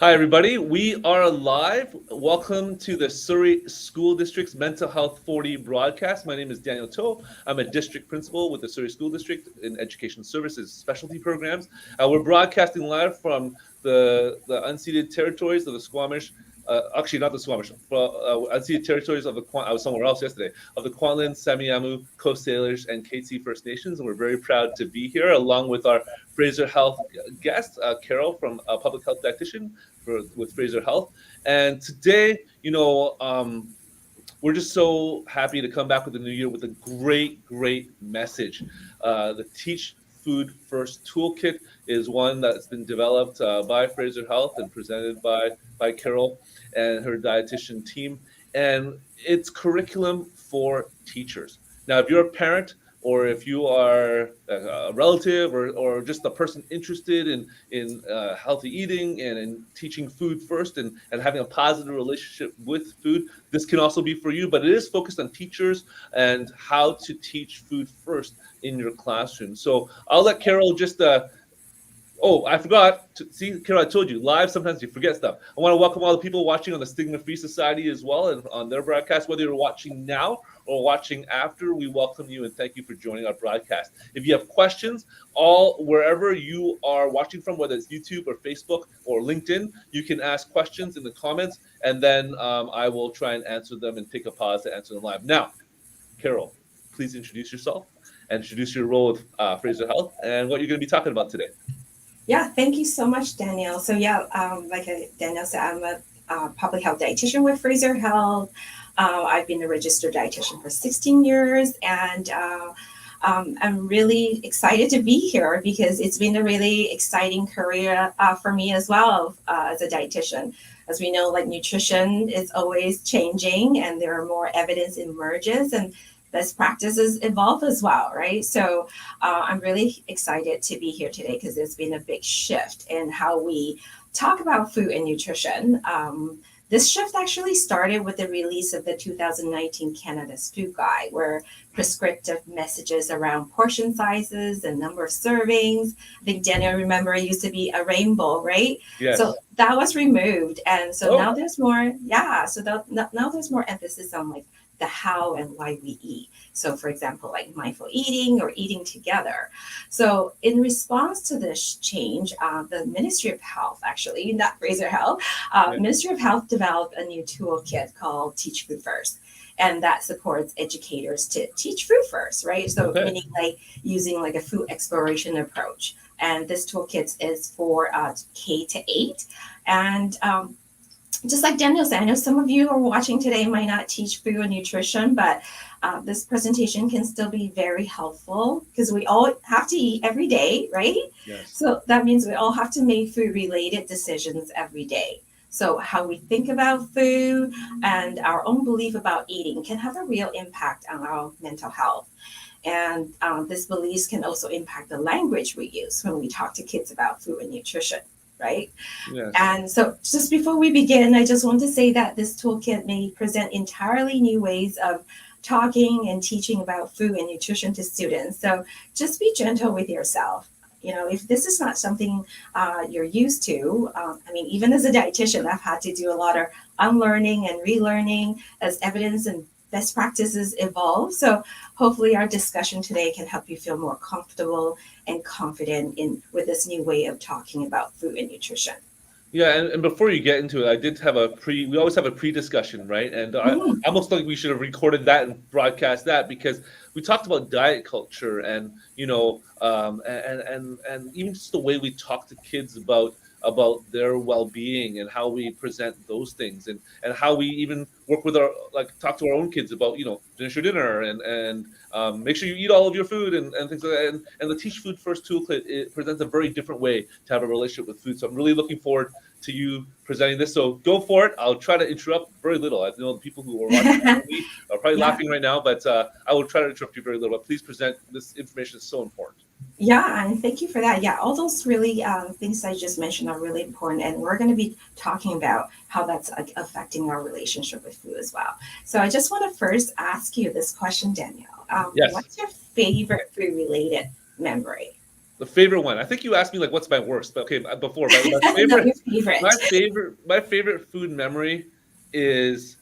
Hi, everybody. We are live. Welcome to the Surrey School District's Mental Health 40 broadcast. My name is Daniel Toe. I'm a district principal with the Surrey School District in Education Services Specialty Programs. We're broadcasting live from the unceded territories of the Squamish. Actually, not the Squamish, unceded territories of the I was somewhere else yesterday, of the Kwantlen, Semiahmoo, Coast Salish, and Katzie First Nations. And we're very proud to be here along with our Fraser Health guest, Carol from Public Health Dietitian with Fraser Health. And today, we're just so happy to come back with the new year with a great message. The Teach Food First Toolkit is one that's been developed by Fraser Health and presented by Carol and her dietitian team. And it's curriculum for teachers. Now, if you're a parent, or if you are a relative or just a person interested in healthy eating and in teaching food first and having a positive relationship with food, this can also be for you. But it is focused on teachers and how to teach food first in your classroom. So I'll let Carol just oh, I forgot. See, Carol, I told you, live, sometimes you forget stuff. I want to welcome all the people watching on the Stigma-Free Society as well and on their broadcast. Whether you're watching now or watching after, we welcome you and thank you for joining our broadcast. If you have questions, wherever you are watching from, whether it's YouTube or Facebook or LinkedIn, you can ask questions in the comments, and then I will try and answer them and take a pause to answer them live. Now, Carol, please introduce yourself and introduce your role with Fraser Health and what you're going to be talking about today. Yeah, thank you so much, Daniel. So like Daniel said, I'm a public health dietitian with Fraser Health. I've been a registered dietitian for 16 years, and I'm really excited to be here because it's been a really exciting career for me as well as a dietitian. As we know, like nutrition is always changing, and there are more evidence emerges, and best practices evolve as well, right? So I'm really excited to be here today because there's been a big shift in how we talk about food and nutrition. This shift actually started with the release of the 2019 Canada's Food Guide, where prescriptive messages around portion sizes and number of servings. I think Daniel, remember, it used to be a rainbow, right? Yes. So that was removed, and so now there's more. Yeah, so now there's more emphasis on like the how and why we eat. So for example, like mindful eating or eating together. So in response to this change, the Ministry of Health, actually, not Fraser Health, Ministry of Health developed a new toolkit called Teach Food First. And that supports educators to teach food first, right? So meaning like using like a food exploration approach. And this toolkit is for K-8. And just like Daniel said, I know some of you who are watching today might not teach food and nutrition, but this presentation can still be very helpful because we all have to eat every day, right? Yes. So that means we all have to make food-related decisions every day. So how we think about food and our own belief about eating can have a real impact on our mental health. And this beliefs can also impact the language we use when we talk to kids about food and nutrition. Right? Yes. And so just before we begin, I just want to say that this toolkit may present entirely new ways of talking and teaching about food and nutrition to students. So just be gentle with yourself. You know, if this is not something you're used to, I mean, even as a dietitian, I've had to do a lot of unlearning and relearning as evidence and best practices evolve. So hopefully our discussion today can help you feel more comfortable and confident with this new way of talking about food and nutrition. Yeah, and before you get into it, I did have we always have a pre-discussion, right? And I almost think we should have recorded that and broadcast that because we talked about diet culture and, and even just the way we talk to kids about their well-being and how we present those things and how we even work with talk to our own kids about, finish your dinner and make sure you eat all of your food and things like that. And the Teach Food First toolkit, it presents a very different way to have a relationship with food. So I'm really looking forward to you presenting this. So go for it. I'll try to interrupt very little. I know the people who are watching me are probably laughing right now, but I will try to interrupt you very little. But please present. This information is so important. Yeah, and thank you for that. Yeah, all those really things I just mentioned are really important, and we're going to be talking about how that's affecting our relationship with food as well. So I just want to first ask you this question, Danielle. Yes. What's your favorite food-related memory? the favorite one. I think you asked me like what's my worst, but okay, before my No, favorite, your favorite. my favorite food memory is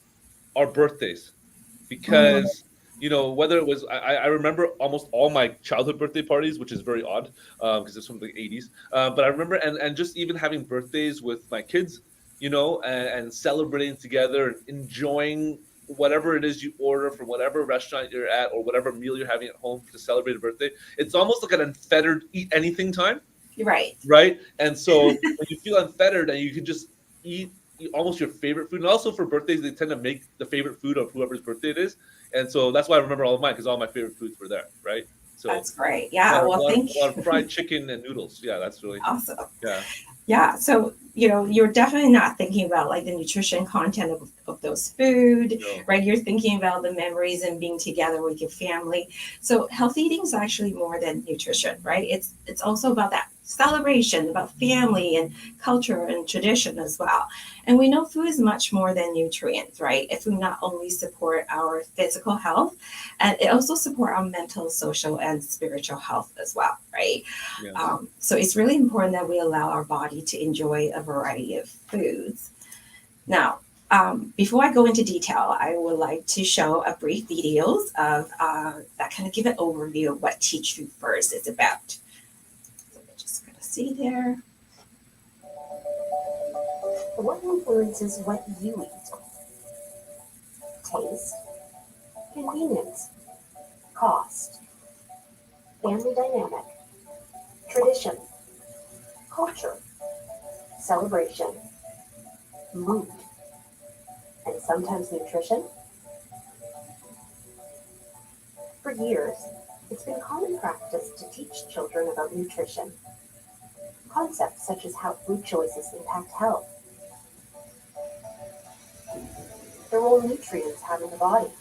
our birthdays, Mm, because whether it was I remember almost all my childhood birthday parties, which is very odd because it's from the 80s. But I remember and just even having birthdays with my kids, and celebrating together and enjoying whatever it is you order from whatever restaurant you're at or whatever meal you're having at home to celebrate a birthday. It's almost like an unfettered eat anything time, you're right. right? And so when you feel unfettered and you can just eat almost your favorite food, and also for birthdays they tend to make the favorite food of whoever's birthday it is, and so that's why I remember all of mine because all my favorite foods were there, right? So That's great. a Yeah. lot of, a Well, lot of, thank a lot of you. fried chicken and noodles. Yeah, that's really Awesome. yeah. Yeah. So, you're definitely not thinking about like the nutrition content of those food, No. right? You're thinking about the memories and being together with your family. So healthy eating is actually more than nutrition, right? It's also about that celebration, about family and culture and tradition as well. And we know food is much more than nutrients, right? Food not only support our physical health, and it also support our mental, social, and spiritual health as well, right? Yes. So it's really important that we allow our body to enjoy a variety of foods. Now, before I go into detail, I would like to show a brief videos of that kind of give an overview of what Teach Food First is about. So we're just going to see there. What influences what you eat? Taste, convenience, cost, family dynamic, tradition, culture, celebration, mood, and sometimes nutrition. For years, it's been common practice to teach children about nutrition. Concepts such as how food choices impact health, the role nutrients have in the body,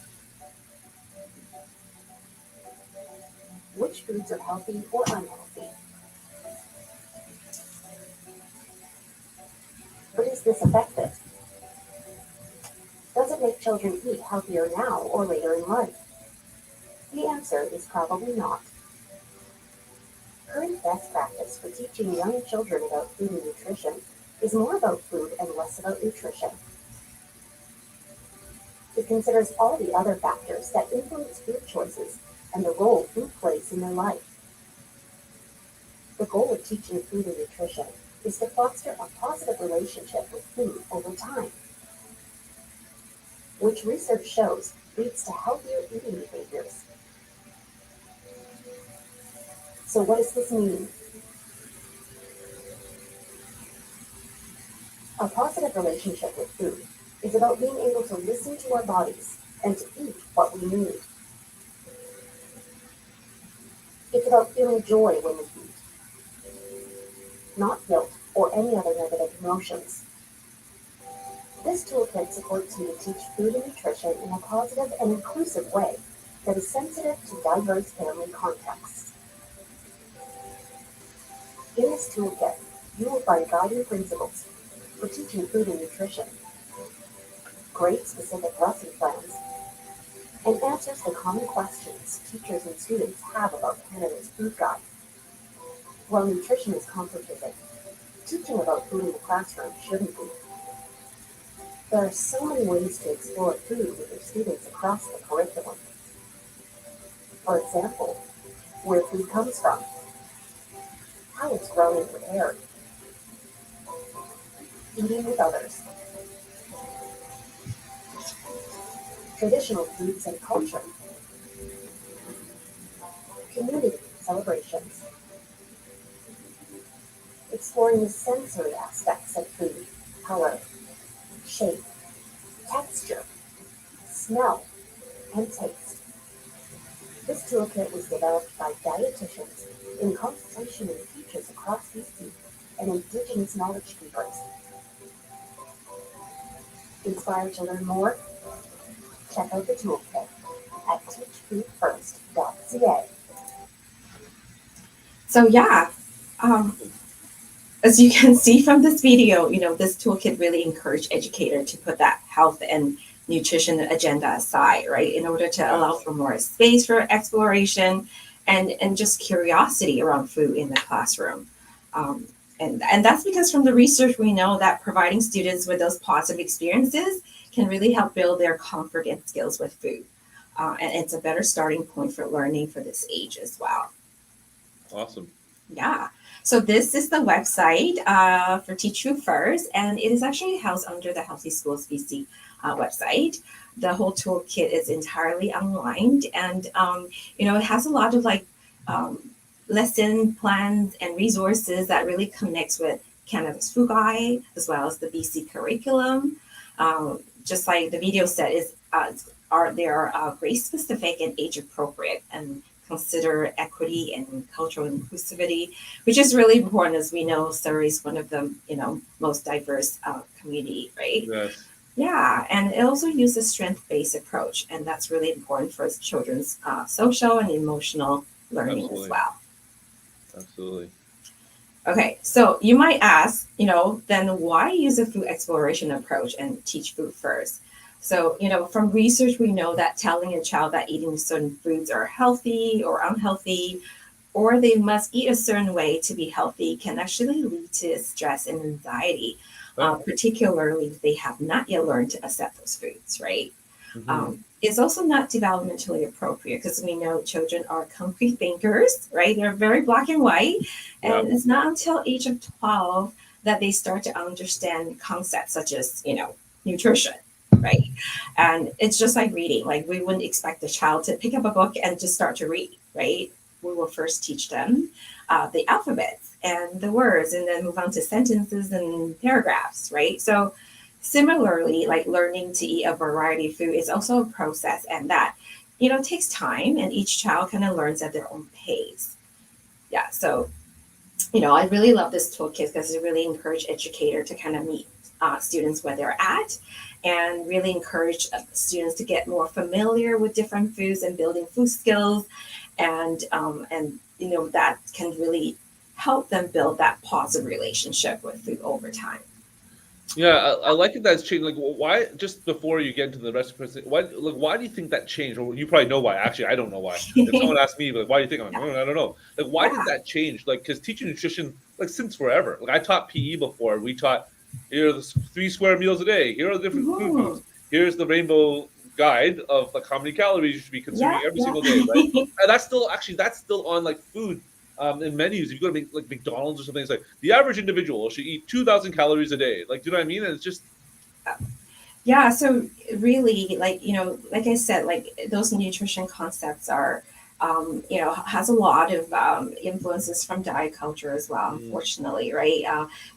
which foods are healthy or unhealthy. But is this effective? Does it make children eat healthier now or later in life? The answer is probably not. Current best practice for teaching young children about food and nutrition is more about food and less about nutrition. It considers all the other factors that influence food choices and the role food plays in their life. The goal of teaching food and nutrition is to foster a positive relationship with food over time, which research shows leads to healthier eating behaviors. So what does this mean? A positive relationship with food is about being able to listen to our bodies and to eat what we need. It's about feeling joy when we eat, not guilt or any other negative emotions. This toolkit supports you to teach food and nutrition in a positive and inclusive way that is sensitive to diverse family contexts. In this toolkit, you will find guiding principles for teaching food and nutrition, grade-specific lesson plans, and answers to common questions teachers and students have about Canada's food guide. While nutrition is complicated, teaching about food in the classroom shouldn't be. There are so many ways to explore food with your students across the curriculum. For example, where food comes from, how it's grown and prepared, eating with others, traditional foods and culture, community celebrations, exploring the sensory aspects of food, color, shape, texture, smell, and taste. This toolkit was developed by dietitians in consultation with teachers across BC and Indigenous knowledge keepers. Inspired to learn more? Check out the toolkit at teachfoodfirst.ca. So yeah, as you can see from this video, this toolkit really encouraged educators to put that health and nutrition agenda aside, right, in order to allow for more space for exploration and just curiosity around food in the classroom. And that's because from the research, we know that providing students with those positive experiences can really help build their comfort and skills with food. And it's a better starting point for learning for this age as well. Awesome. Yeah. So this is the website for Teach Food First, and it is actually housed under the Healthy Schools BC website. The whole toolkit is entirely online, and it has a lot of lesson plans and resources that really connects with Canada's Food Guide as well as the BC curriculum. Just like the video said, they are grade specific and age appropriate, and consider equity and cultural inclusivity, which is really important, as we know Surrey is one of the most diverse community, right? Yes. Yeah, and it also uses strength-based approach, and that's really important for children's social and emotional learning Absolutely. as well. Absolutely. Okay, so you might ask, then why use a food exploration approach and teach food first? So, from research, we know that telling a child that eating certain foods are healthy or unhealthy, or they must eat a certain way to be healthy, can actually lead to stress and anxiety, particularly if they have not yet learned to accept those foods, right? Mm-hmm. It's also not developmentally appropriate because we know children are concrete thinkers, right? They're very black and white. And it's not until age of 12 that they start to understand concepts such as, nutrition, right? And it's just like reading. Like, we wouldn't expect a child to pick up a book and just start to read, right? We will first teach them the alphabets and the words, and then move on to sentences and paragraphs, right? So similarly, like learning to eat a variety of food is also a process, and that, takes time, and each child kind of learns at their own pace. Yeah, so, I really love this toolkit because it really encourages educator to kind of meet students where they're at, and really encourage students to get more familiar with different foods and building food skills, and that can really help them build that positive relationship with food over time. Yeah, I like it that it's changed. Like, why? Just before you get into the rest of the why do you think that changed? Or you probably know why. Actually, I don't know why. If someone asked me, like, why do you think? I'm like, I don't know. Like, why did that change? Like, because teaching nutrition, like, since forever. Like, I taught PE before. We taught, here are the 3 square meals a day. Here are the different food groups. Here's the rainbow guide of like how many calories you should be consuming every single day, right? And that's still on like food. In menus, if you go to like McDonald's or something, it's like the average individual should eat 2,000 calories a day. Like, do you know what I mean? And it's just yeah. So really, like I said, like those nutrition concepts are, has a lot of influences from diet culture as well. Unfortunately, right?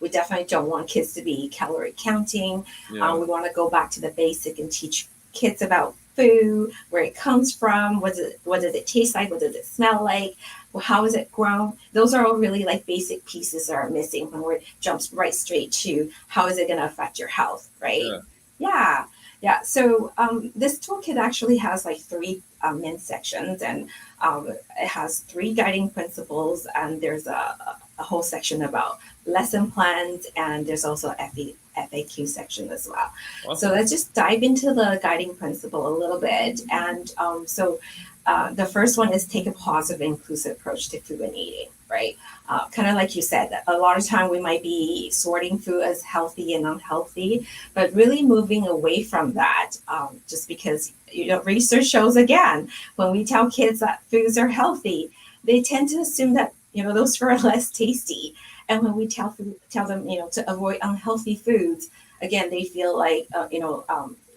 We definitely don't want kids to be calorie counting. We want to go back to the basic and teach kids about food, where it comes from, what does it taste like, what does it smell like, how is it grown. Those are all really like basic pieces that are missing when we jumps right straight to how is it going to affect your health, right? Yeah. So this toolkit actually has like 3 main sections, and it has 3 guiding principles, and there's a whole section about lesson plans, and there's also FAQ section as well. Awesome. So let's just dive into the guiding principle a little bit. And the first one is take a positive, inclusive approach to food and eating, right? Kind of like you said, a lot of time we might be sorting food as healthy and unhealthy, but really moving away from that, just because, research shows, again, when we tell kids that foods are healthy, they tend to assume that, those are less tasty. And when we tell them, to avoid unhealthy foods, again, they feel like,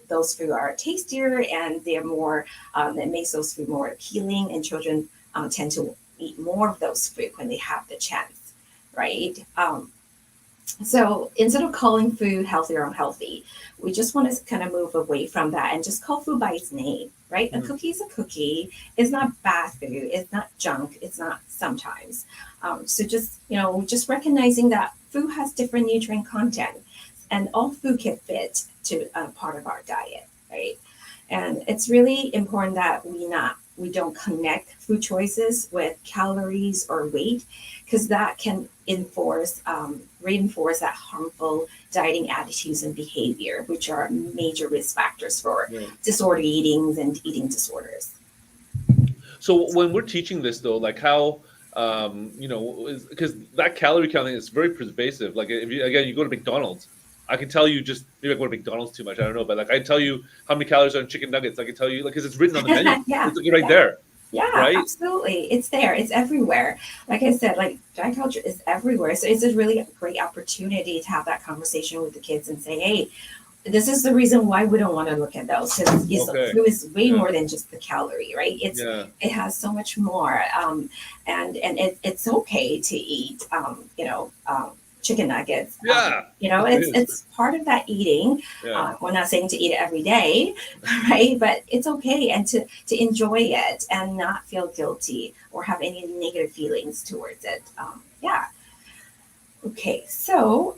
those foods are tastier, and they're more, that makes those food more appealing, and children tend to eat more of those food when they have the chance, right? So instead of calling food healthy or unhealthy, we just want to kind of move away from that and just call food by its name, right? A cookie is a cookie. It's not bad food. It's not junk. It's not sometimes. So just recognizing that food has different nutrient content, and all food can fit to a part of our diet, right? And it's really important that we don't connect food choices with calories or weight, because that can reinforce that harmful dieting attitudes and behavior, which are major risk factors for disordered eatings and eating disorders. So when we're teaching this though, like how, because that calorie counting is very pervasive. Like if you, again, you go to McDonald's, I can tell you just, maybe I go to McDonald's too much, I don't know, but like I tell you how many calories are in chicken nuggets. I can tell you, like, because it's written on the menu. Yeah, It's like right yeah. there, Yeah, right? absolutely. It's there. It's everywhere. Like I said, like diet culture is everywhere. So it's a really great opportunity to have that conversation with the kids and say, hey, this is the reason why we don't want to look at those because Okay. food is way Yeah. more than just the calorie, right? Yeah. It has so much more, and it's okay to eat, chicken nuggets. Yeah. It is. It's part of that eating. Yeah. We're not saying to eat it every day, right? But it's okay, and to enjoy it and not feel guilty or have any negative feelings towards it. Yeah. Okay. So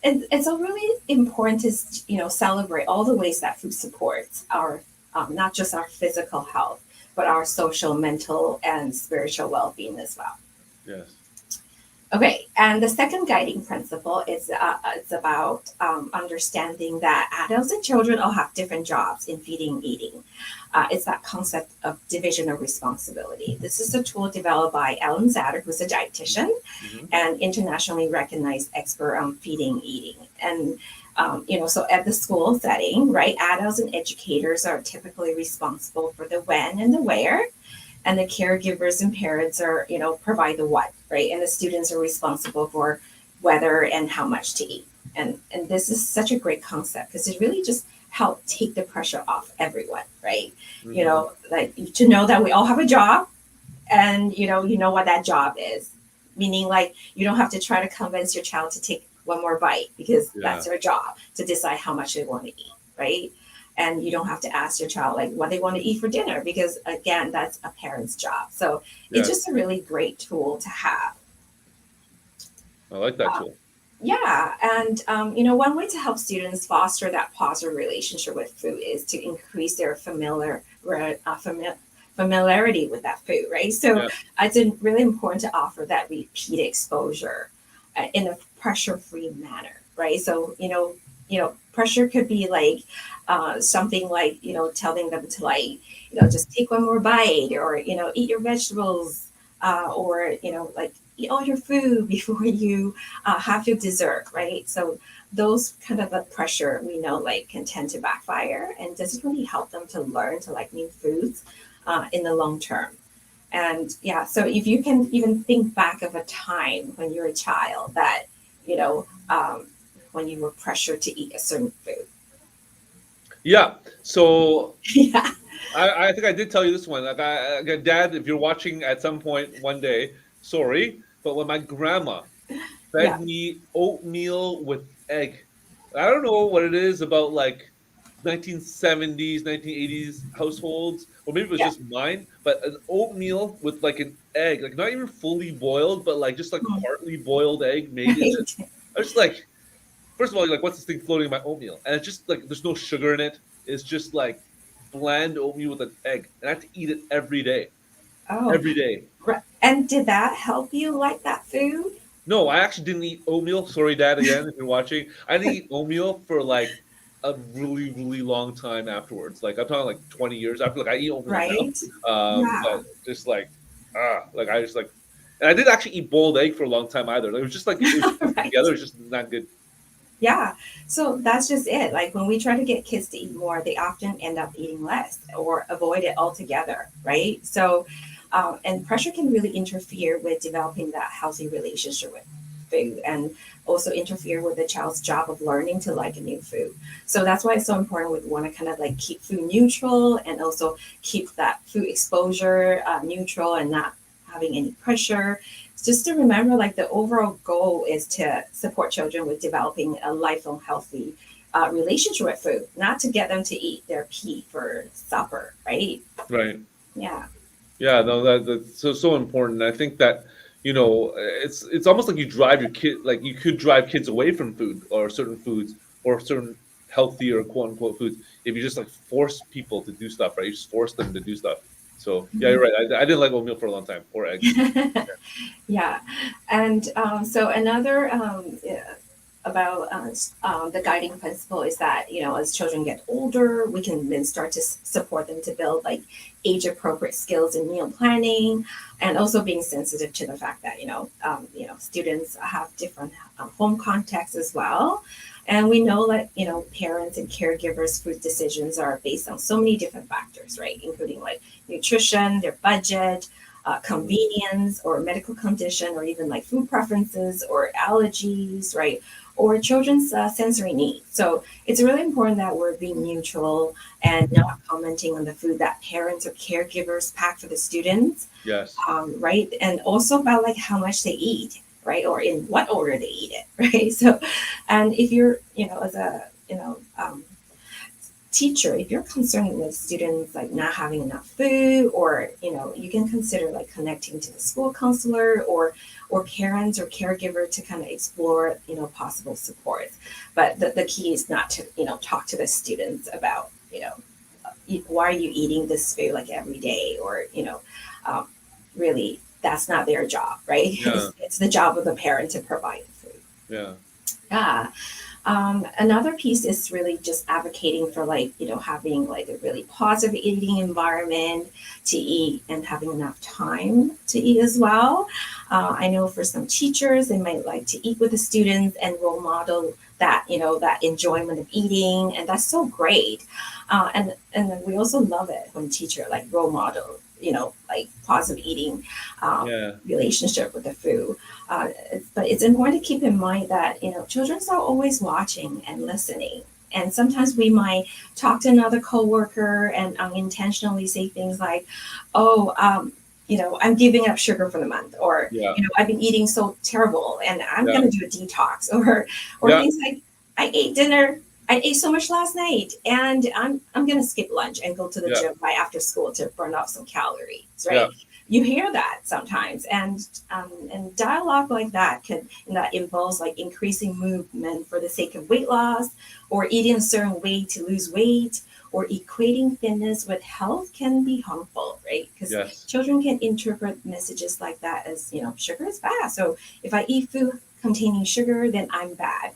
it's a really important to celebrate all the ways that food supports our not just our physical health but our social, mental, and spiritual well-being as well. Yes. Okay, and the second guiding principle is it's about understanding that adults and children all have different jobs in feeding and eating. It's that concept of division of responsibility. This is a tool developed by Ellen Zatter, who's a dietitian Hmm. and internationally recognized expert on feeding and eating. And so at the school setting, right, adults and educators are typically responsible for the when and the where, and the caregivers and parents are provide the what, right, and the students are responsible for whether and how much to eat. And this is such a great concept because it really just help take the pressure off everyone, right? Hmm. Like to know that we all have a job, and what that job is, meaning like you don't have to try to convince your child to take one more bite because Yeah. that's their job to decide how much they want to eat, right? And you don't have to ask your child like what they want to eat for dinner because again that's a parent's job. So it's Yes. just a really great tool to have. I like that uh, tool. yeah, and one way to help students foster that positive relationship with food is to increase their familiarity with that food, right? So Yeah. it's really important to offer that repeat exposure in a pressure-free manner, right? So pressure could be like something like telling them to like just take one more bite, or eat your vegetables, or like eat all your food before you have your dessert, right? So those kind of a pressure we know like can tend to backfire and doesn't really help them to learn to like new foods in the long term. And yeah, so if you can even think back of a time when you're a child that, you know, um, when you were pressured to eat a certain food. Yeah. So Yeah, I think I did tell you this one. Like, Dad, if you're watching at some point one day, sorry, but when my grandma yeah, fed me oatmeal with egg, I don't know what it is about like 1970s, 1980s households, or maybe it was yeah, just mine, but an oatmeal with like an egg, like not even fully boiled, but like just like mm, partly boiled egg made in it. right. I was just like, first of all, like, what's this thing floating in my oatmeal? And it's just like there's no sugar in it. It's just like bland oatmeal with an egg, and I have to eat it every day. Oh, Every day. and did that help you like that food? No, I actually didn't eat oatmeal. Sorry, Dad, again, if you're watching. I didn't eat oatmeal for like a really, really long time afterwards. Like I'm talking like 20 years after. Like I eat oatmeal Right? now, Yeah, but just like I just like, and I didn't actually eat boiled egg for a long time either. Like, it was just like it was just put right. together. It's just not good. Yeah. So that's just it. Like when we try to get kids to eat more, they often end up eating less or avoid it altogether, right? So, and pressure can really interfere with developing that healthy relationship with food and also interfere with the child's job of learning to like a new food. So that's why it's so important. We want to kind of like keep food neutral and also keep that food exposure neutral and not having any pressure, just to remember like the overall goal is to support children with developing a lifelong healthy relationship with food, not to get them to eat their pea for supper, right? Right. Yeah. Yeah, no, that's so important. I think that it's almost like you drive your kid, like you could drive kids away from food or certain foods or certain healthy or quote unquote foods if you just like force people to do stuff, right? You just force them to do stuff. So yeah, you're Mhm. right. I didn't like oatmeal for a long time or eggs. Yeah. And so another yeah, the guiding principle is that, as children get older, we can then start to support them to build like age appropriate skills in meal planning, and also being sensitive to the fact that students have different home contexts as well. And we know that parents and caregivers' food decisions are based on so many different factors, right? Including like nutrition, their budget, convenience, or medical condition, or even like food preferences or allergies, right? Or children's sensory needs. So it's really important that we're being neutral and not commenting on the food that parents or caregivers pack for the students, Yes. right? And also about like how much they eat, right? Or in what order they eat it, right? So, and if you're, as a, teacher, if you're concerned with students like not having enough food, or you can consider like connecting to the school counselor or parents or caregiver to kind of explore possible supports. But the key is not to talk to the students about why are you eating this food like every day, or really that's not their job, right? Yeah. It's the job of the parent to provide food. Yeah. Yeah. Another piece is really just advocating for having like a really positive eating environment to eat, and having enough time to eat as well. I know for some teachers, they might like to eat with the students and role model that that enjoyment of eating, and that's so great. And then we also love it when teacher like role model like positive eating Yeah. relationship with the food. But it's important to keep in mind that children are always watching and listening, and sometimes we might talk to another coworker and unintentionally say things like, "Oh, I'm giving up sugar for the month," or Yeah. I've been eating so terrible, and I'm Yeah. going to do a detox, or Yeah. things like, "I ate dinner. I ate so much last night, and I'm going to skip lunch and go to the Yeah. gym right after school to burn off some calories," right? Yeah. You hear that sometimes, and dialogue like that that involves like increasing movement for the sake of weight loss, or eating a certain way to lose weight, or equating fitness with health can be harmful, right? Because Yes. children can interpret messages like that as sugar is bad. So if I eat food containing sugar, then I'm bad.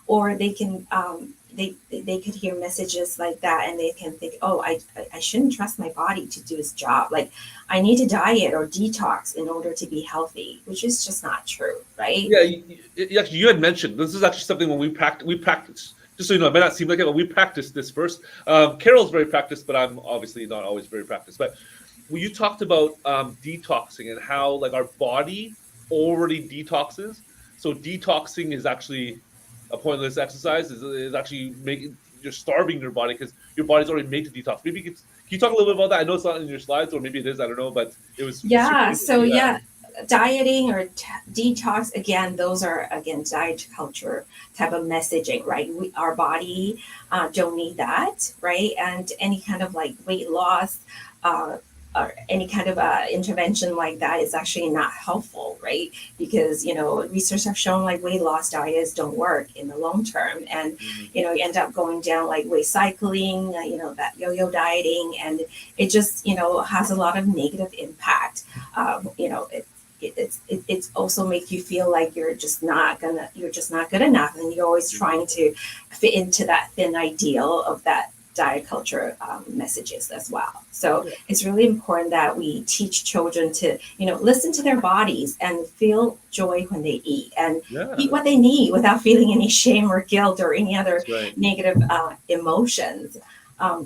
Or they can they could hear messages like that, and they can think, oh, I shouldn't trust my body to do its job. Like I need to diet or detox in order to be healthy, which is just not true, right? Yeah. Actually, you had mentioned this is actually something when we practice. Just so you know, it may not seem like it, but we practiced this first. Carol's very practiced, but I'm obviously not always very practiced. But when you talked about detoxing and how like our body already detoxes, so detoxing is actually a pointless exercise. Is actually making you're starving your body because your body's already made to detox. Maybe can you talk a little bit about that? I know it's not in your slides, or maybe it is. I don't know, but it was super Yeah. So interesting. Yeah. dieting or detox, again, those are again diet culture type of messaging, right? Our body don't need that, right? And any kind of like weight loss uh, or any kind of intervention like that is actually not helpful, right? Because research have shown like weight loss diets don't work in the long term, and Mhm. you end up going down like weight cycling, that yo-yo dieting, and it just has a lot of negative impact. It's also make you feel like you're just not good enough, and you're always trying to fit into that thin ideal of that diet culture messages as well. So Yeah. it's really important that we teach children to listen to their bodies and feel joy when they eat, and eat Yeah. what they need without feeling any shame or guilt or any other That's right. negative emotions.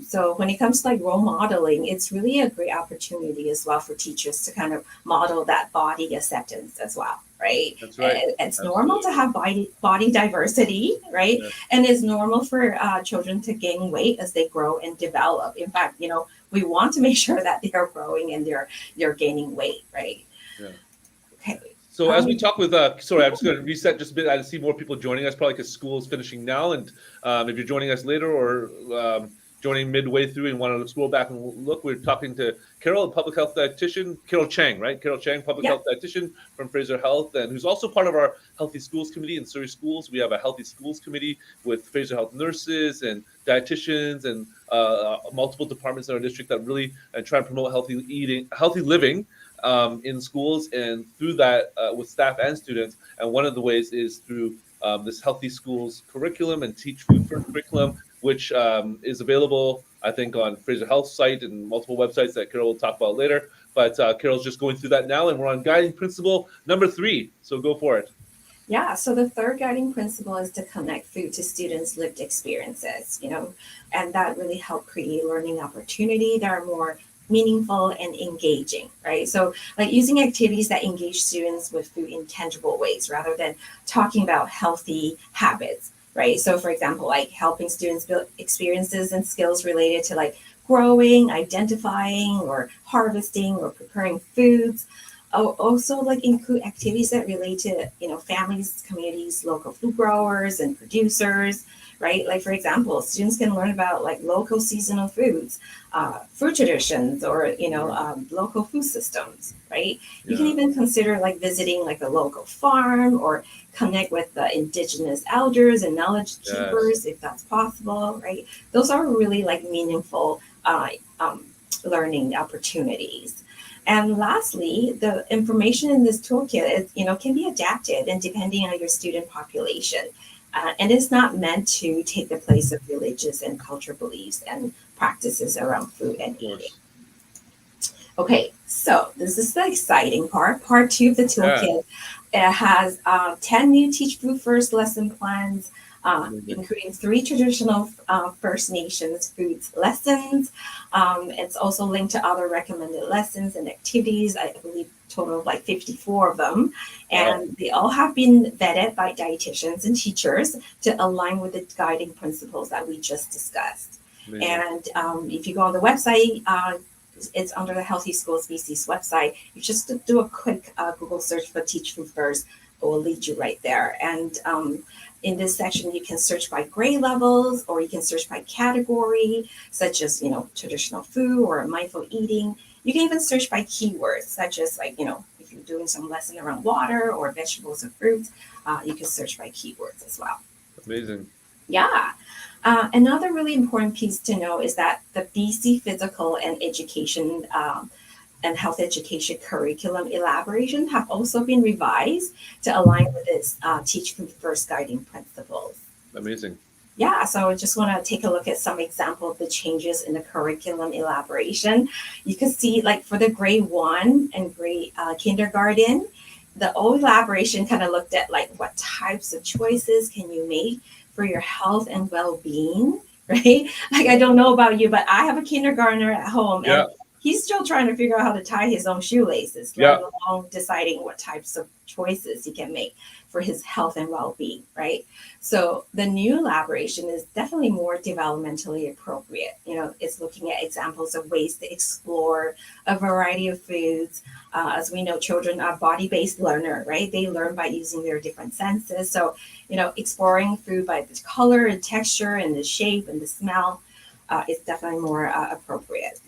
So when it comes to like role modeling, it's really a great opportunity as well for teachers to kind of model that body acceptance as well, right? That's right. And it's normal to Absolutely. have body diversity, right? Yeah. And it's normal for children to gain weight as they grow and develop. In fact, we want to make sure that they are growing and they're gaining weight, right? Yeah. Okay. So as we Um, talk with, sorry, I'm just going to reset just a bit. I see more people joining us, probably because school is finishing now. And if you're joining us later or joining midway through and want to scroll back and look, we're talking to Carol, a public health dietitian, Carol Chang, right? Carol Chang, public yeah. health dietitian from Fraser Health, and who's also part of our Healthy Schools Committee in Surrey Schools. We have a Healthy Schools Committee with Fraser Health nurses and dietitians and multiple departments in our district that really try and promote healthy eating, healthy living in schools, and through that with staff and students. And one of the ways is through this Healthy Schools curriculum and Teach Food First curriculum, which is available, I think, on Fraser Health site and multiple websites that Carol will talk about later. But Carol's just going through that now, and we're on guiding principle number 3. So go for it. Yeah, so the third guiding principle is to connect food to students' lived experiences, and that really help create learning opportunity that are more meaningful and engaging, right? So like using activities that engage students with food in tangible ways rather than talking about healthy habits, right? So for example, like helping students build experiences and skills related to like growing, identifying, or harvesting or preparing foods. Also like include activities that relate to families, communities, local food growers and producers, right? Like for example, students can learn about like local seasonal foods, food traditions, or local food systems, right? You can even consider like visiting like a local farm or connect with the indigenous elders and knowledge keepers if that's possible, right? Those are really like meaningful learning opportunities. And lastly, the information in this toolkit is, can be adapted and depending on your student population. And it's not meant to take the place of religious and cultural beliefs and practices around food and eating. Okay, so this is the exciting part. Part 2 of the toolkit. It has 10 new Teach Food First lesson plans, including 3 traditional First Nations foods lessons. It's also linked to other recommended lessons and activities. I believe total of like 54 of them. And they all have been vetted by dietitians and teachers to align with the guiding principles that we just discussed. Amazing. And if you go on the website, it's under the Healthy Schools BC's website. You just do a quick Google search for Teach Food First. It will lead you right there. And in this section, you can search by grade levels, or you can search by category, such as, traditional food or mindful eating. You can even search by keywords, such as like, if you're doing some lesson around water or vegetables or fruits, you can search by keywords as well. Amazing. Yeah. Another really important piece to know is that the BC Physical and Education and Health Education curriculum elaboration have also been revised to align with its Teach Food First guiding principles. Amazing. Yeah, so I just want to take a look at some example of the changes in the curriculum elaboration. You can see like for the grade 1 and grade kindergarten, the old elaboration kind of looked at like what types of choices can you make for your health and well-being, right? Like I don't know about you, but I have a kindergartner at home and he's still trying to figure out how to tie his own shoelaces, let alone deciding what types of choices he can make for his health and well-being, right? So the new elaboration is definitely more developmentally appropriate. It's looking at examples of ways to explore a variety of foods. As we know, children are body-based learner, right? They learn by using their different senses. So, exploring food by the color and texture and the shape and the smell is definitely more appropriate.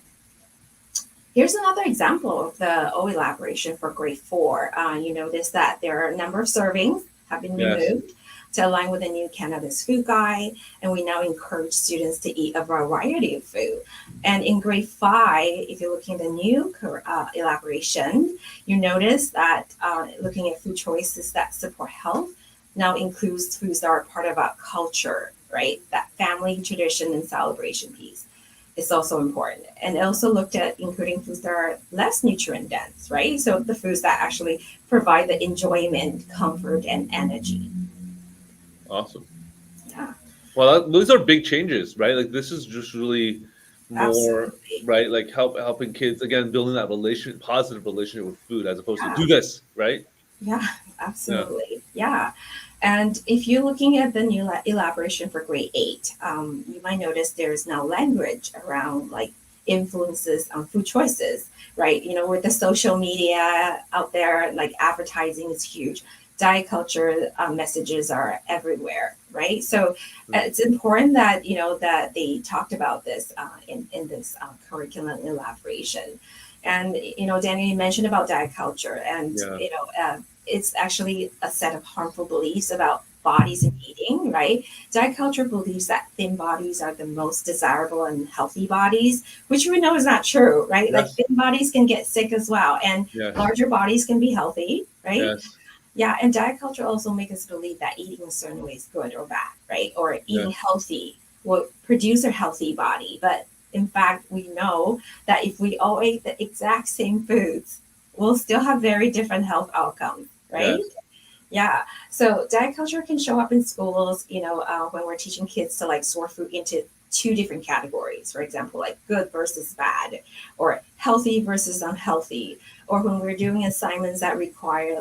Here's another example of the O elaboration for grade 4. You notice that there are a number of servings have been removed to align with the new Canada's food guide, and we now encourage students to eat a variety of food. And in grade 5, if you're looking at the new elaboration, you notice that looking at food choices that support health now includes foods that are part of our culture, right? That family tradition and celebration piece. Is also important. And also looked at including foods that are less nutrient dense, right? So the foods that actually provide the enjoyment, comfort, and energy. Awesome. Yeah. Well, those are big changes, right? Like this is just really more, Absolutely. right? Like helping kids, again, building that positive relationship with food as opposed to do this, right? Yeah, absolutely. Yeah. And if you're looking at the new elaboration for grade 8, you might notice there's now language around like influences on food choices, right? With the social media out there, like advertising is huge. Diet culture messages are everywhere, right? So it's important that, that they talked about this in this curriculum elaboration. And, Daniel, you mentioned about diet culture and, it's actually a set of harmful beliefs about bodies and eating, right? Diet culture believes that thin bodies are the most desirable and healthy bodies, which we know is not true, right? Like thin bodies can get sick as well, and larger bodies can be healthy, right? Yeah, and diet culture also makes us believe that eating a certain way is good or bad, right? Or Yeah. eating healthy will produce a healthy body. But in fact, we know that if we all ate the exact same foods, we'll still have very different health outcomes, right? Yes. Yeah. So diet culture can show up in schools, when we're teaching kids to like sort food into two different categories. For example, like good versus bad, or healthy versus unhealthy. Or when we're doing assignments that require,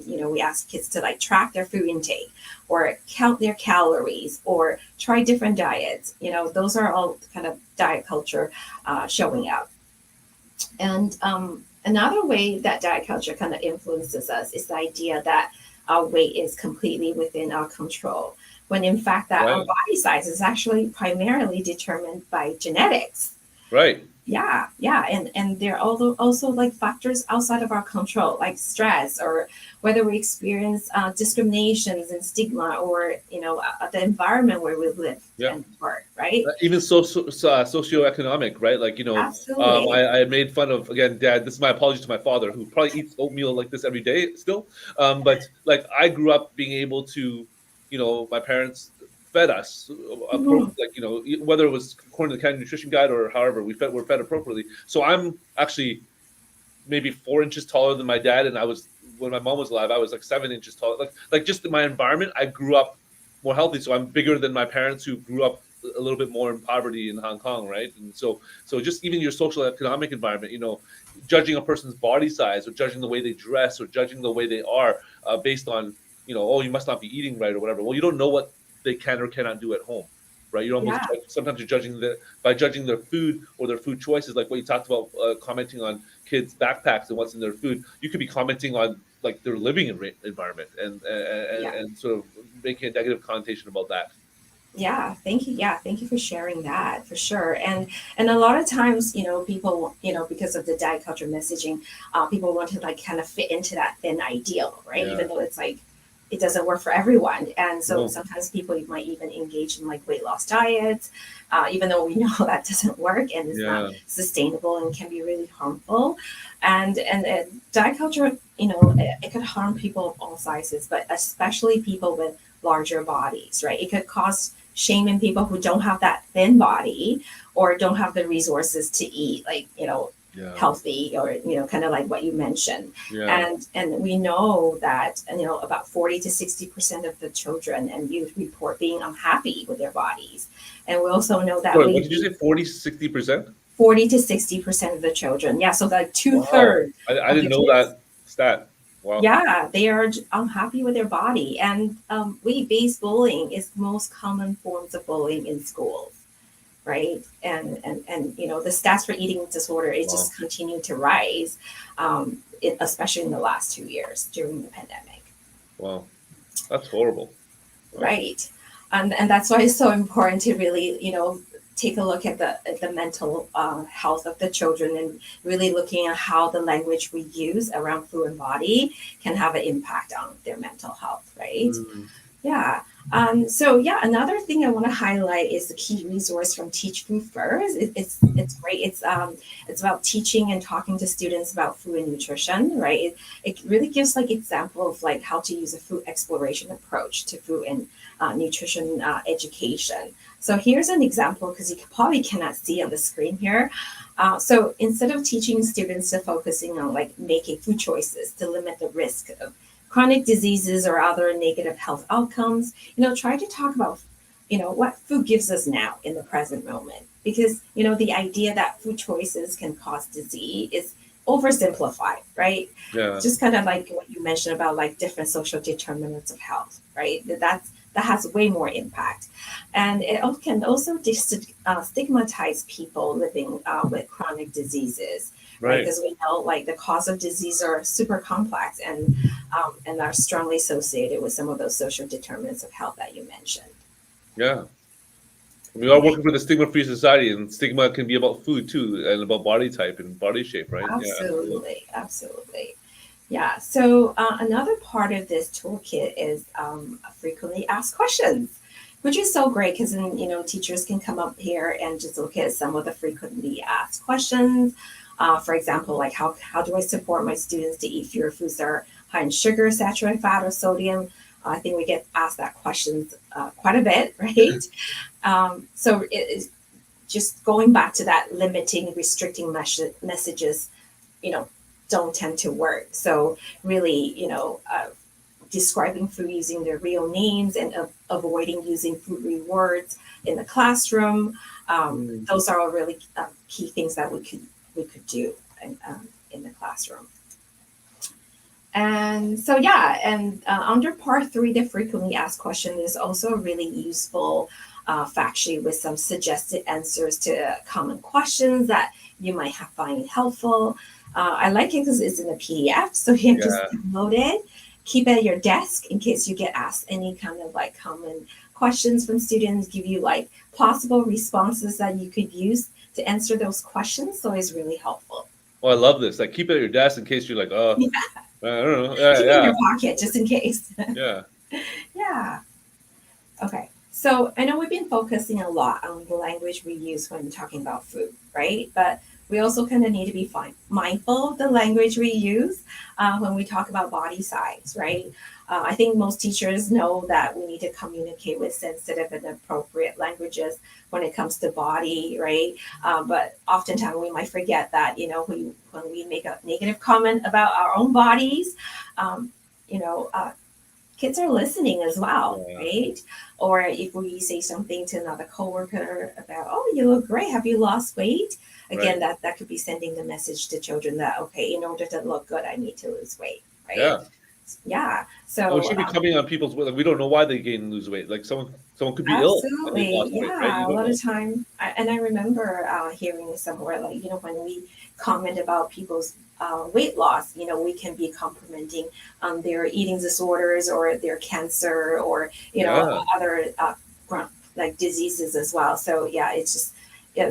we ask kids to like track their food intake or count their calories or try different diets. Those are all kind of diet culture showing up. And another way that diet culture kind of influences us is the idea that our weight is completely within our control, when in fact that our Right. body size is actually primarily determined by genetics. Right. Yeah, and there are also like factors outside of our control, like stress or whether we experience discriminations and stigma, or the environment where we live Yeah. and work, right? Even socioeconomic, right? Like, Absolutely. I made fun of, again, Dad. This is my apology to my father, who probably eats oatmeal like this every day still. But like, I grew up being able to, my parents fed us, Mhm. like, whether it was according to the Canada Nutrition Guide or however we're fed appropriately. So I'm actually maybe 4 inches taller than my dad, and I was, when my mom was alive, I was like 7 inches tall. Like just in my environment, I grew up more healthy, so I'm bigger than my parents who grew up a little bit more in poverty in Hong Kong, right? And so just even your social economic environment, judging a person's body size or judging the way they dress or judging the way they are, based on, oh, you must not be eating right or whatever. Well, you don't know what they can or cannot do at home, right? You're almost Yeah. sometimes you're judging by judging their food or their food choices, like what you talked about, commenting on kids' backpacks and what's in their food. You could be commenting on like their living environment, Yeah. and sort of making a negative connotation about that. Yeah, thank you. Yeah, thank you for sharing that, for sure. And a lot of times, people, because of the diet culture messaging, people want to like kind of fit into that thin ideal, right? Yeah. Even though it's like it doesn't work for everyone, and so No. sometimes people might even engage in like weight loss diets, even though we know that doesn't work and is not Yeah. sustainable and can be really harmful. And diet culture, it could harm people of all sizes, but especially people with larger bodies, right? It could cause shame in people who don't have that thin body or don't have the resources to eat like Yeah. healthy, or kind of like what you mentioned. Yeah. And we know that about 40 to 60% of the children and youth report being unhappy with their bodies. And we also know that Sorry, what did you say? 40-60%? 40 to 60% of the children, yeah, so like Wow. two-thirds I of the didn't know kids, that stat. Wow. yeah, they are unhappy with their body. And weight-based bullying is the most common forms of bullying in schools, right? And the stats for eating disorder, it Wow. just continued to rise, especially in the last 2 years during the pandemic. Wow. That's horrible. Wow. Right. And that's why it's so important to really, take a look at the mental health of the children, and really looking at how the language we use around food and body can have an impact on their mental health, right? Mm. Yeah. So yeah, another thing I want to highlight is the key resource from Teach Food First. It's great. It's about teaching and talking to students about food and nutrition, right? It really gives like example of like how to use a food exploration approach to food and nutrition education. So here's an example, because you probably cannot see on the screen here. So instead of teaching students to focusing on like making food choices to limit the risk of chronic diseases or other negative health outcomes, try to talk about, what food gives us now in the present moment. Because, the idea that food choices can cause disease is oversimplified, right? Yeah. Just kind of like what you mentioned about like different social determinants of health, right? That has way more impact. And it can also stigmatize people living with chronic diseases, right? Right. Because we know like the cause of disease are super complex and are strongly associated with some of those social determinants of health that you mentioned. Yeah. We are working for the stigma-free society, and stigma can be about food too, and about body type and body shape, right? Yeah, absolutely. Absolutely, absolutely. Yeah. So another part of this toolkit is frequently asked questions, which is so great because then teachers can come up here and just look at some of the frequently asked questions. For example, like how do I support my students to eat fewer foods that are high in sugar, saturated fat, or sodium. I think we get asked that question quite a bit, right? So it is just going back to that limiting, restricting messages, you know, don't tend to work. So really, describing food using their real names and avoiding using food rewards in the classroom. Those are all really key things that we could do in the classroom. And so, yeah, and under part three, the frequently asked question is also a really useful fact sheet with some suggested answers to common questions that you might find helpful. I like it because it's in a PDF, so you can just download it, keep it at your desk in case you get asked any kind of like common questions from students, give you like possible responses that you could use to answer those questions. So it's really helpful. Oh, I love this. Like, keep it at your desk in case you're like, oh, Yeah. I don't know. Keep it in your pocket just in case. Yeah. Yeah. Okay. So I know we've been focusing a lot on the language we use when talking about food, right? But we also kind of need to be mindful of the language we use when we talk about body size, right? I think most teachers know that we need to communicate with sensitive and appropriate languages when it comes to body, right? But oftentimes we might forget that, when we make a negative comment about our own bodies, um, you know, uh, kids are listening as well, right? Or if we say something to another coworker about, oh, you look great, have you lost weight? Again, that could be sending the message to children that, okay, in order to look good, I need to lose weight, right? Yeah. Yeah. So it should be coming on people's, like, we don't know why they gain and lose weight. Like someone could be ill. Absolutely. Weight, Yeah. right? A lot of time, I remember hearing somewhere, like, when we comment about people's weight loss, we can be complimenting their eating disorders or their cancer or, other like diseases as well. So yeah, it's just,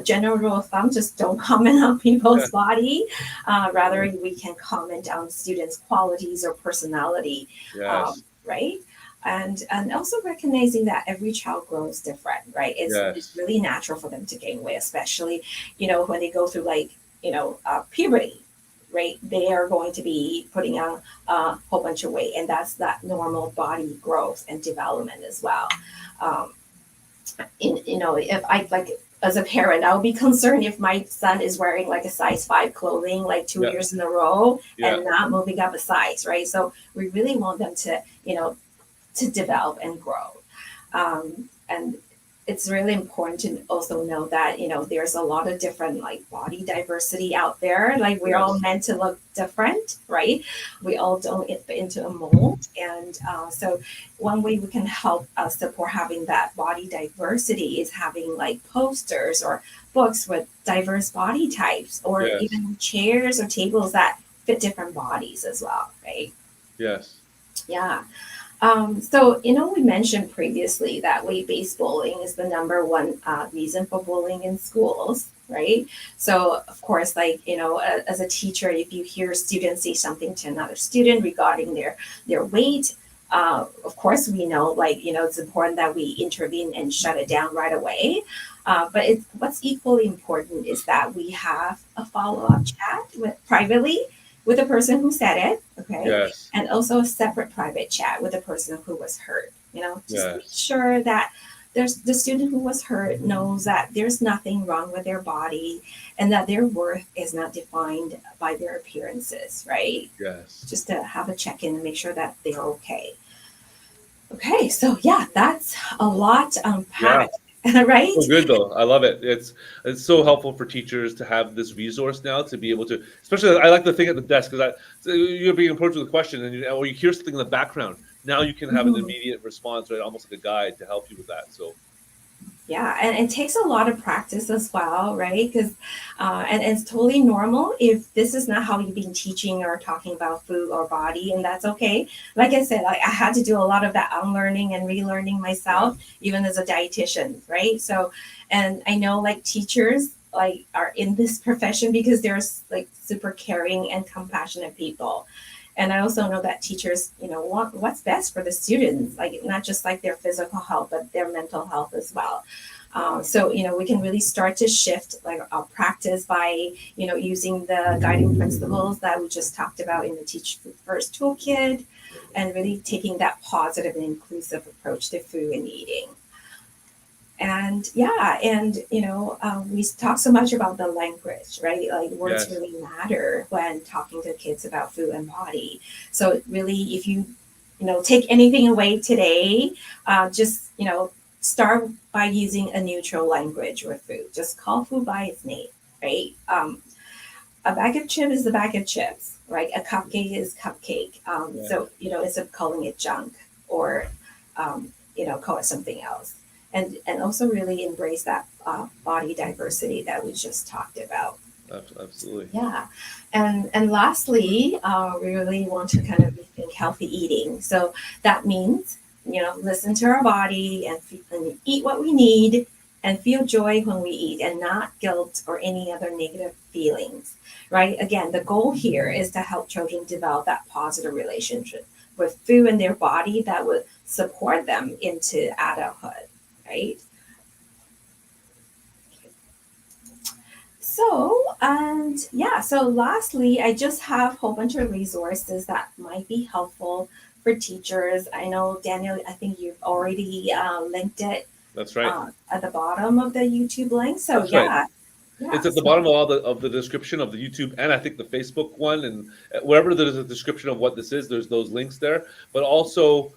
general rule of thumb, just don't comment on people's body. Rather, we can comment on students' qualities or personality, Yes. right? And also recognizing that every child grows different, right? It's really natural for them to gain weight, especially, when they go through like, puberty, right? They are going to be putting on a whole bunch of weight, and that's that normal body growth and development as well. If I like, as a parent, I would be concerned if my son is wearing like a size 5 clothing like 2 years in a row and not moving up a size, right? So we really want them to, to develop and grow. And it's really important to also know that, there's a lot of different like body diversity out there. Like we're all meant to look different, right? We all don't fit into a mold. And so one way we can help support having that body diversity is having like posters or books with diverse body types, or even chairs or tables that fit different bodies as well, right? Yes. Yeah. So, we mentioned previously that weight-based bullying is the number one reason for bullying in schools, right? So, of course, like, as a teacher, if you hear students say something to another student regarding their weight, of course, we know, like, it's important that we intervene and shut it down right away. But what's equally important is that we have a follow-up chat privately with the person who said it, okay? Yes. And also a separate private chat with the person who was hurt, just make sure that the student who was hurt knows that there's nothing wrong with their body and that their worth is not defined by their appearances, right? Yes. Just to have a check-in and make sure that they're okay. Okay, so yeah, that's a lot unpacked. Right? So good though. I love it. It's so helpful for teachers to have this resource now to be able to, especially I like the thing at the desk because you're being approached with a question or you hear something in the background. Now you can have an immediate response, right? Almost like a guide to help you with that. So. Yeah, and it takes a lot of practice as well, right? Because and it's totally normal if this is not how you've been teaching or talking about food or body, and that's okay. Like I said, I had to do a lot of that unlearning and relearning myself, even as a dietitian, right? So, and I know like teachers like are in this profession because they're like super caring and compassionate people. And I also know that teachers, want what's best for the students, like not just like their physical health, but their mental health as well. So, we can really start to shift like our practice by, using the guiding principles that we just talked about in the Teach Food First toolkit, and really taking that positive and inclusive approach to food and eating. And yeah, and we talk so much about the language, right? Like words Yes. really matter when talking to kids about food and body. So really, if you take anything away today, just start by using a neutral language with food. Just call food by its name, right? A bag of chips is a bag of chips, right? A cupcake is cupcake. Yeah. So instead of calling it junk, or call it something else, and also really embrace that body diversity that we just talked about. Absolutely. Yeah, and lastly, we really want to kind of rethink healthy eating. So that means listen to our body and eat what we need, and feel joy when we eat, and not guilt or any other negative feelings. Right? Again, the goal here is to help children develop that positive relationship with food and their body that would support them into adulthood. Right? So, and yeah, so lastly, I just have a whole bunch of resources that might be helpful for teachers. I know, Daniel, I think you've already linked it That's right. at the bottom of the YouTube link. So, That's right. yeah. It's at the bottom of the description of the YouTube, and I think the Facebook one, and wherever there's a description of what this is, there's those links there. But also,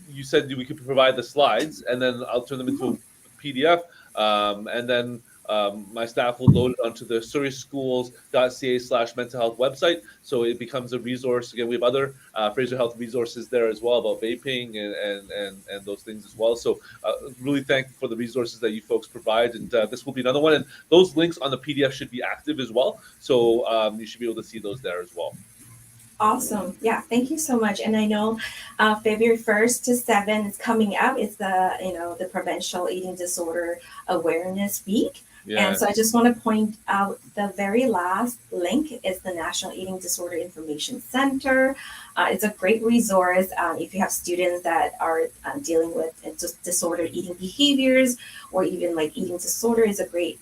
you said we could provide the slides, and then I'll turn them into a PDF, and then my staff will load it onto the surreyschools.ca/mental health website, so it becomes a resource. Again, we have other Fraser Health resources there as well about vaping and those things as well. So really thankful for the resources that you folks provide, and this will be another one. And those links on the PDF should be active as well, so you should be able to see those there as well. Awesome. Yeah, thank you so much. And I know February 1st to 7th is coming up. It's the Prevention Eating Disorder Awareness Week. Yeah. And so I just want to point out the very last link is the National Eating Disorder Information Center. It's a great resource if you have students that are dealing with disordered eating behaviors, or even like eating disorder. Is a great,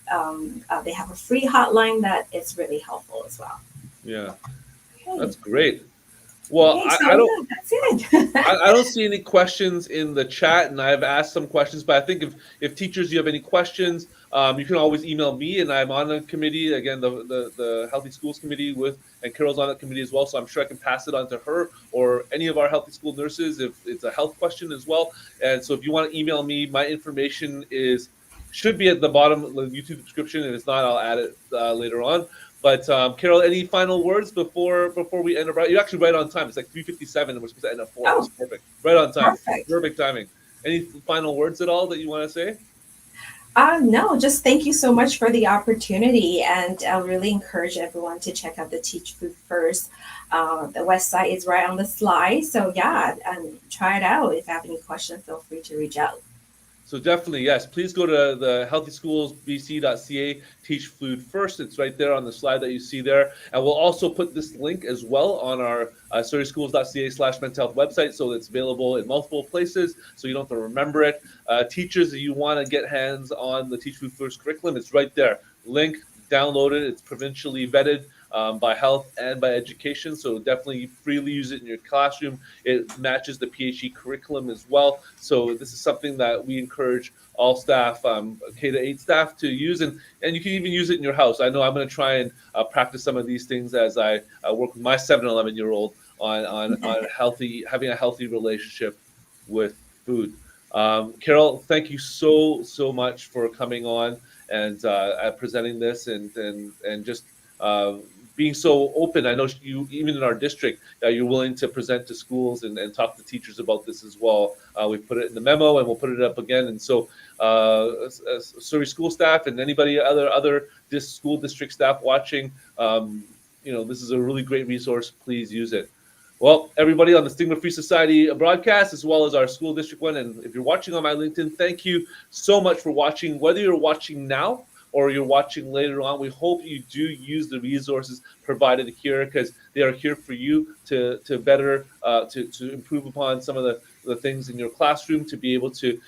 they have a free hotline that is really helpful as well. Yeah. Okay. That's great. Well, Okay, so I don't. yeah, that's it. I don't see any questions in the chat, and I've asked some questions. But I think if teachers, you have any questions, you can always email me, and I'm on the committee again, the Healthy Schools Committee and Carol's on that committee as well. So I'm sure I can pass it on to her or any of our Healthy School nurses if it's a health question as well. And so if you want to email me, my information should be at the bottom of the YouTube description, and if not, I'll add it later on. But Carol, any final words before we end? You're actually right on time. It's like 3:57, and we're supposed to end at 4. Oh, It's perfect. Right on time. perfect. Perfect timing. Any final words at all that you want to say? No, just thank you so much for the opportunity, and I really encourage everyone to check out the Teach Food First. The website is right on the slide, so yeah, try it out. If you have any questions, feel free to reach out. So definitely, yes. Please go to the healthyschools.bc.ca, Teach Food First. It's right there on the slide that you see there. And we'll also put this link as well on our surreyschools.ca/mental health website, so it's available in multiple places, so you don't have to remember it. Teachers, if you want to get hands on the Teach Food First curriculum, it's right there. Link, download it. It's provincially vetted by health and by education, so definitely freely use it in your classroom. It matches the PHE curriculum as well, so this is something that we encourage all staff, K-8 staff, to use, and you can even use it in your house. I know I'm going to try and practice some of these things as I work with my 7 and 11-year-old on having a healthy relationship with food. Carol, thank you so much for coming on and presenting this and just being so open. I know you, even in our district, you're willing to present to schools and talk to teachers about this as well. We put it in the memo, and we'll put it up again. And so Surrey school staff and anybody other school district staff watching, this is a really great resource. Please use it. Well, everybody on the Stigma-Free Society broadcast, as well as our school district one, and if you're watching on my LinkedIn, thank you so much for watching. Whether you're watching now or you're watching later on, we hope you do use the resources provided here, because they are here for you to better to improve upon some of the things in your classroom to be able to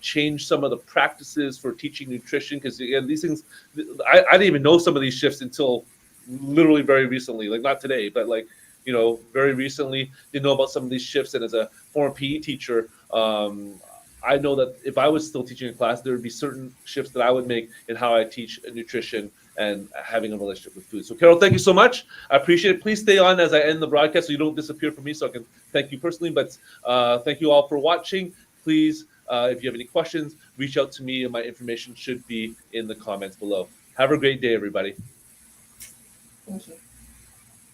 change some of the practices for teaching nutrition. Because again, these things, I didn't even know some of these shifts until literally very recently, like not today, but like, very recently didn't know about some of these shifts. And as a former PE teacher, I know that if I was still teaching a class, there would be certain shifts that I would make in how I teach nutrition and having a relationship with food. So Carol, thank you so much. I appreciate it. Please stay on as I end the broadcast so you don't disappear from me, so I can thank you personally. But thank you all for watching. Please, if you have any questions, reach out to me, and my information should be in the comments below. Have a great day, everybody. Thank you.